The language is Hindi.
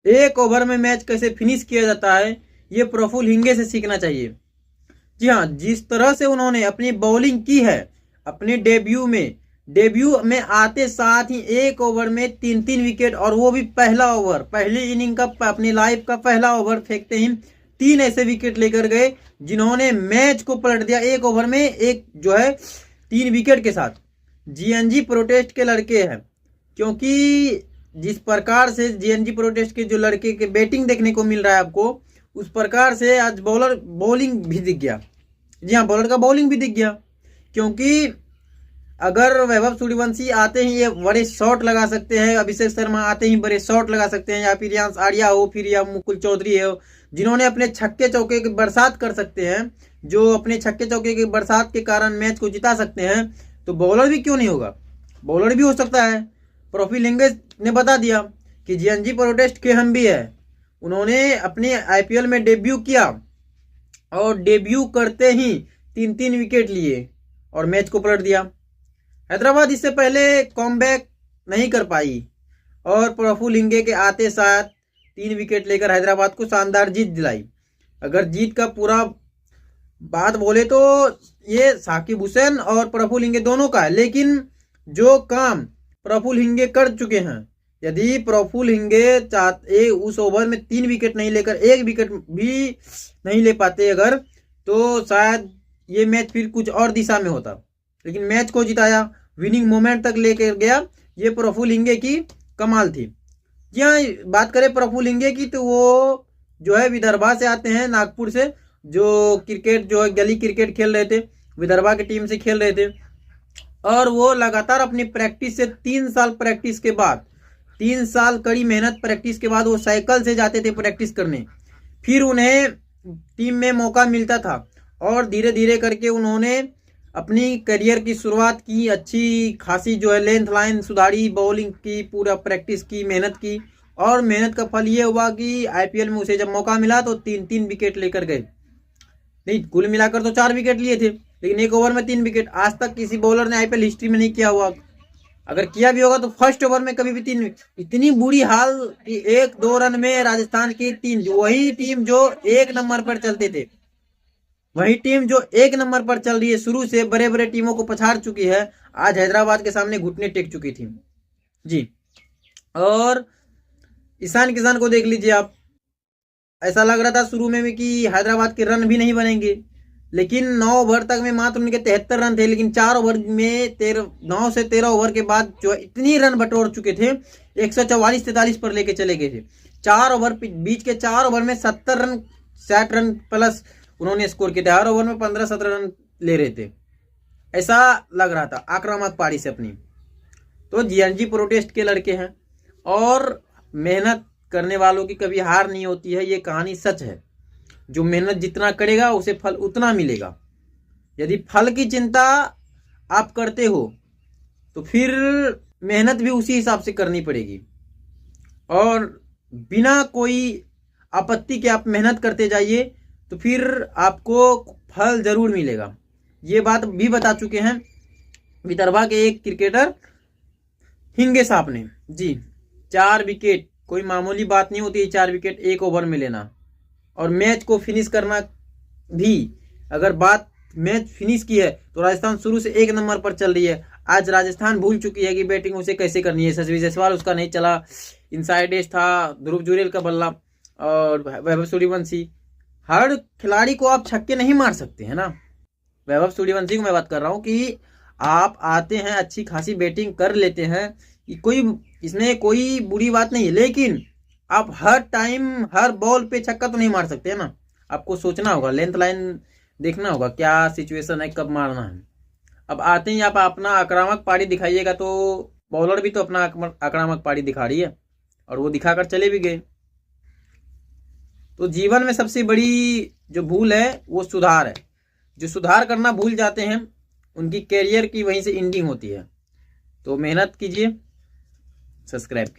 एक ओवर में मैच कैसे फिनिश किया जाता है, ये प्रफुल्ल हिंगे से सीखना चाहिए। जी हाँ, जिस तरह से उन्होंने अपनी बॉलिंग की है अपने डेब्यू में आते साथ ही एक ओवर में 3-3 विकेट, और वो भी पहला ओवर, पहली इनिंग का, अपनी लाइफ का पहला ओवर फेंकते ही 3 ऐसे विकेट लेकर गए जिन्होंने मैच को पलट दिया एक ओवर में, एक जो है 3 विकेट के साथ। जीएनजी प्रोटेस्ट के लड़के हैं, क्योंकि जिस प्रकार से जीएनजी प्रोटेस्ट के जो लड़के के बैटिंग देखने को मिल रहा है आपको, उस प्रकार से आज बॉलिंग भी दिख गया। जी हाँ, बॉलर का बॉलिंग भी दिख गया, क्योंकि अगर वैभव सूर्यवंशी आते ही ये बड़े शॉट लगा सकते हैं, अभिषेक शर्मा आते ही बड़े शॉट लगा सकते हैं, या फिर रियांश आर्या हो, फिर या मुकुल चौधरी हो, जिन्होंने अपने छक्के चौके की बरसात कर सकते हैं, जो अपने छक्के चौके की बरसात के कारण मैच को जिता सकते हैं, तो बॉलर भी क्यों नहीं होगा, बॉलर भी हो सकता है। प्रफुल्ल हिंगे ने बता दिया कि जीएनजी प्रोटेस्ट के हम भी है। उन्होंने अपने आईपीएल में डेब्यू किया और डेब्यू करते ही 3-3 विकेट लिए और मैच को पलट दिया। हैदराबाद इससे पहले कमबैक नहीं कर पाई और प्रफुल्ल हिंगे के आते साथ 3 विकेट लेकर हैदराबाद को शानदार जीत दिलाई। अगर जीत का पूरा बात बोले तो ये साकिब हुसैन और प्रफुल्ल हिंगे दोनों का है, लेकिन जो काम प्रफुल्ल हिंगे कर चुके हैं, यदि प्रफुल्ल हिंगे चाहते उस ओवर में 3 विकेट नहीं लेकर 1 विकेट भी नहीं ले पाते अगर, तो शायद ये मैच फिर कुछ और दिशा में होता, लेकिन मैच को जिताया, विनिंग मोमेंट तक लेकर गया, ये प्रफुल्ल हिंगे की कमाल थी। जी हाँ, बात करें प्रफुल्ल हिंगे की तो वो जो है विदर्भा से आते हैं, नागपुर से, जो क्रिकेट जो है गली क्रिकेट खेल रहे थे, विदर्भा की टीम से खेल रहे थे, और वो लगातार अपनी प्रैक्टिस से 3 साल प्रैक्टिस के बाद, 3 साल कड़ी मेहनत प्रैक्टिस के बाद वो साइकिल से जाते थे प्रैक्टिस करने, फिर उन्हें टीम में मौका मिलता था और धीरे धीरे करके उन्होंने अपनी करियर की शुरुआत की, अच्छी खासी जो है लेंथ लाइन सुधारी, बॉलिंग की, पूरा प्रैक्टिस की, मेहनत की, और मेहनत का फल ये हुआ कि आईपीएल में उसे जब मौका मिला तो 3-3 विकेट लेकर गए। नहीं, कुल मिलाकर तो 4 विकेट लिए थे, लेकिन एक ओवर में 3 विकेट आज तक किसी बॉलर ने आईपीएल हिस्ट्री में नहीं किया हुआ। अगर किया भी होगा तो फर्स्ट ओवर में कभी भी 3 विकेट। इतनी बुरी हाल कि 1-2 रन में राजस्थान की 3, वही टीम जो 1 नंबर पर चलते थे, वही टीम जो 1 नंबर पर चल रही है, शुरू से बड़े बड़े टीमों को पछाड़ चुकी है, आज हैदराबाद के सामने घुटने टेक चुकी थी। जी, और ईशान किशन को देख लीजिए आप, ऐसा लग रहा था शुरू में भी कि हैदराबाद के रन भी नहीं बनेंगे, लेकिन 9 ओवर तक में मात्र उनके 73 रन थे, लेकिन 4 ओवर में 9 से 13 ओवर के बाद जो इतनी रन बटोर चुके थे, 144-43 पर लेके चले गए थे। 4 ओवर बीच के 4 ओवर में 70 रन 60 रन प्लस उन्होंने स्कोर किए थे, हर ओवर में 15-17 रन ले रहे थे, ऐसा लग रहा था आक्रामक पारी से अपनी। तो जीएनजी प्रोटेस्ट के लड़के हैं, और मेहनत करने वालों की कभी हार नहीं होती है, ये कहानी सच है। जो मेहनत जितना करेगा उसे फल उतना मिलेगा। यदि फल की चिंता आप करते हो तो फिर मेहनत भी उसी हिसाब से करनी पड़ेगी, और बिना कोई आपत्ति के आप मेहनत करते जाइए तो फिर आपको फल जरूर मिलेगा। ये बात भी बता चुके हैं विदर्भा के एक क्रिकेटर हिंगे साहब ने। जी, 4 विकेट कोई मामूली बात नहीं होती है, 4 विकेट एक ओवर में लेना, और मैच को फिनिश करना भी। अगर बात मैच फिनिश की है तो राजस्थान शुरू से 1 नंबर पर चल रही है। आज राजस्थान भूल चुकी है कि बैटिंग उसे कैसे करनी है। यशस्वी जायसवाल उसका नहीं चला, इनसाइड एज था, ध्रुव जुरेल का बल्ला और वैभव सूर्यवंशी। हर खिलाड़ी को आप छक्के नहीं मार सकते हैं ना। वैभव सूर्यवंशी को मैं बात कर रहा हूँ कि आप आते हैं, अच्छी खासी बैटिंग कर लेते हैं, कोई इसमें कोई बुरी बात नहीं है, लेकिन आप हर टाइम हर बॉल पे छक्का तो नहीं मार सकते है ना। आपको सोचना होगा, लेंथ लाइन देखना होगा, क्या सिचुएशन है, कब मारना है। अब आते ही आप अपना आक्रामक पारी दिखाइएगा तो बॉलर भी तो अपना आक्रामक पारी दिखा रही है, और वो दिखाकर चले भी गए। तो जीवन में सबसे बड़ी जो भूल है वो सुधार है। जो सुधार करना भूल जाते हैं उनकी कैरियर की वहीं से एंडिंग होती है। तो मेहनत कीजिए, सब्सक्राइब कीजिए।